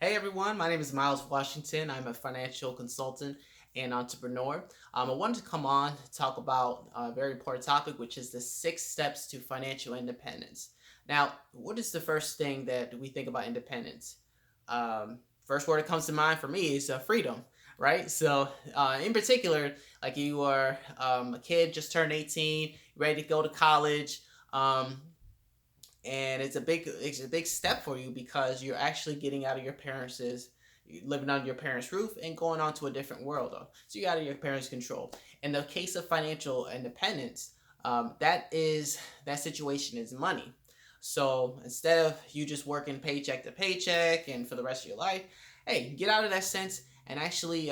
Hey everyone, my name is Miles Washington. I'm a financial consultant and entrepreneur. I wanted to come on to talk about a very important topic, which is the 6 steps to financial independence. Now, what is the first thing that we think about independence? First word that comes to mind for me is freedom, right? So, in particular, like you are a kid just turned 18, ready to go to college. Um, and it's a big step for you because you're actually getting out of your parents' living under your parents' roof and going on to a different world though. So you're out of your parents' control. In the case of financial independence, that situation is money. So instead of you just working paycheck to paycheck and for the rest of your life, hey, get out of that sense and actually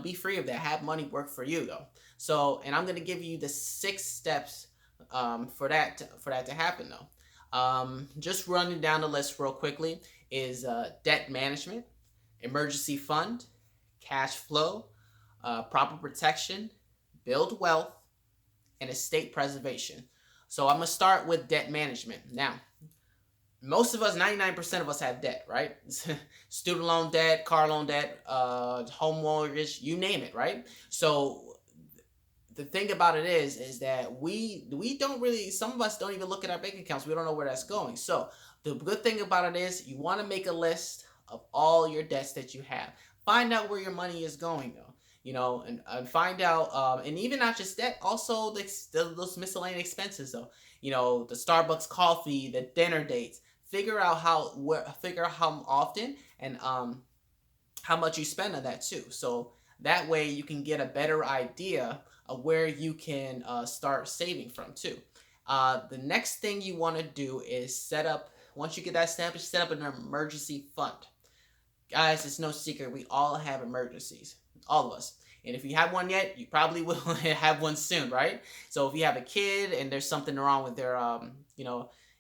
be free of that. Have money work for you though. So, and I'm gonna give you the 6 steps for that to happen though. Just running down the list real quickly is debt management, emergency fund, cash flow, proper protection, build wealth, and estate preservation. So I'm gonna start with debt management. Now, most of us, 99% of us have debt, right? Student loan debt, car loan debt, home mortgage, you name it, right? So the thing about it is that we don't really, some of us don't even look at our bank accounts. We don't know where that's going. So the good thing about it is you want to make a list of all your debts that you have. Find out where your money is going though. And find out, and even not just that, also those miscellaneous expenses though. The Starbucks coffee, the dinner dates. Figure out how often and how much you spend on that too. So that way you can get a better idea of where you can start saving from too. The next thing you want to do is once you get that established, set up an emergency fund. Guys, it's no secret. We all have emergencies. All of us. And if you have one yet, you probably will have one soon, right? So if you have a kid and there's something wrong with their, and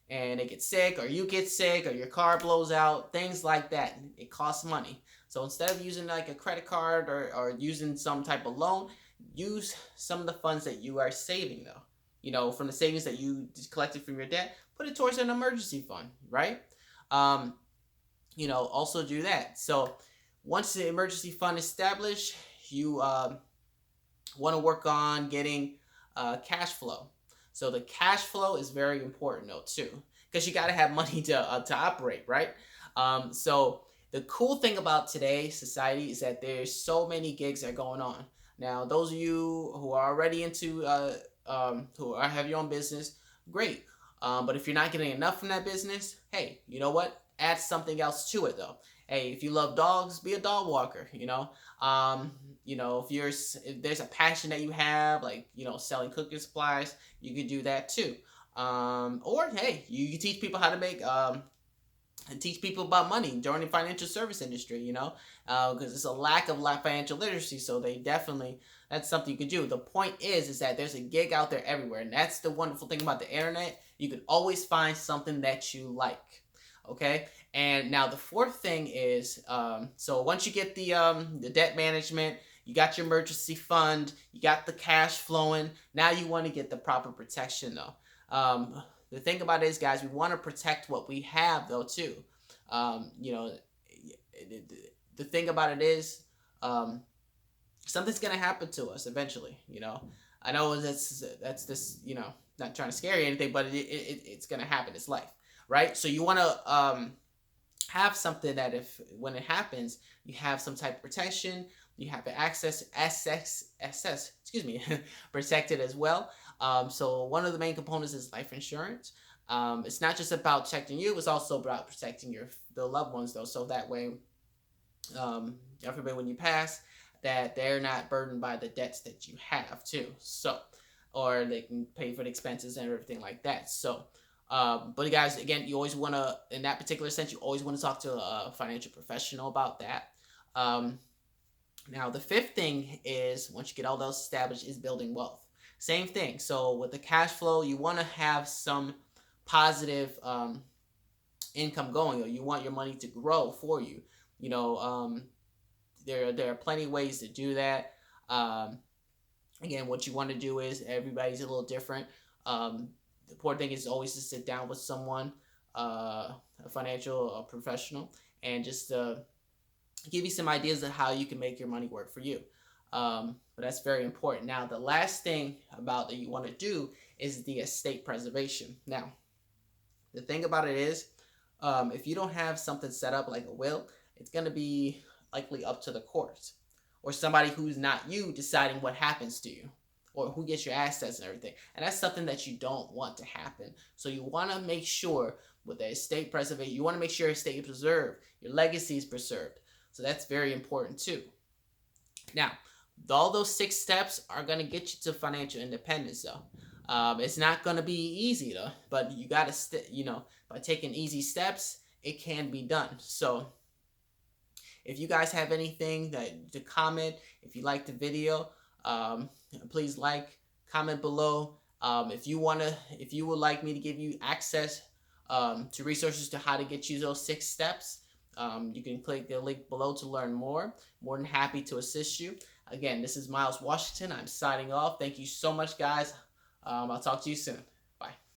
they get sick, or you get sick, or your car blows out, things like that, it costs money. So instead of using like a credit card or using some type of loan, use some of the funds that you are saving though. From the savings that you collected from your debt, put it towards an emergency fund, right? Um, also do that. So once the emergency fund is established, you want to work on getting cash flow. So the cash flow is very important though too, because you got to have money to operate, right? So the cool thing about today's society is that there's so many gigs that are going on. Now, those of you who are already into have your own business, great. But if you're not getting enough from that business, hey, you know what? Add something else to it though. Hey, if you love dogs, be a dog walker. If there's a passion that you have, like selling cooking supplies, you could do that too. Or hey, you teach people how to make and teach people about money during the financial service industry, because it's a lack of financial literacy. So that's something you can do. The point is that there's a gig out there everywhere, and that's the wonderful thing about the internet. You can always find something that you like. Okay, and now the fourth thing is, so once you get the debt management, you got your emergency fund, you got the cash flowing. Now you want to get the proper protection though. The thing about it is, guys, we want to protect what we have though too. Um, you know, the thing about it is, something's gonna happen to us eventually. I know that's this. Not trying to scare you or anything, but it's gonna happen. It's life, right? So you want to have something that if when it happens, you have some type of protection. You have access, excuse me, protected as well. So one of the main components is life insurance. It's not just about protecting you; it's also about protecting the loved ones, though. So that way, everybody when you pass, that they're not burdened by the debts that you have too. So, or they can pay for the expenses and everything like that. So, but guys, again, you always want to, in that particular sense, you always want to talk to a financial professional about that. Um, Now, the fifth thing is, once you get all those established, is building wealth. Same thing. So with the cash flow, you want to have some positive income going, or you want your money to grow for you. You know, there are plenty of ways to do that. Um, Again, what you want to do is everybody's a little different. The important thing is always to sit down with someone, a financial professional, and just give you some ideas of how you can make your money work for you. But that's very important. Now, the last thing about that you want to do is the estate preservation. Now, the thing about it is, if you don't have something set up like a will, it's going to be likely up to the courts or somebody who's not you deciding what happens to you or who gets your assets and everything. And that's something that you don't want to happen. So you want to make sure with the estate preservation, you want to make sure your estate is preserved, your legacy is preserved. So that's very important too. Now, all those 6 steps are going to get you to financial independence though. It's not going to be easy though, but you got to, by taking easy steps, it can be done. So if you guys have anything to comment, if you like the video, please comment below. If you would like me to give you access to resources to how to get you those 6 steps, you can click the link below to learn more. More than happy to assist you. Again, this is Miles Washington. I'm signing off. Thank you so much, guys. I'll talk to you soon. Bye.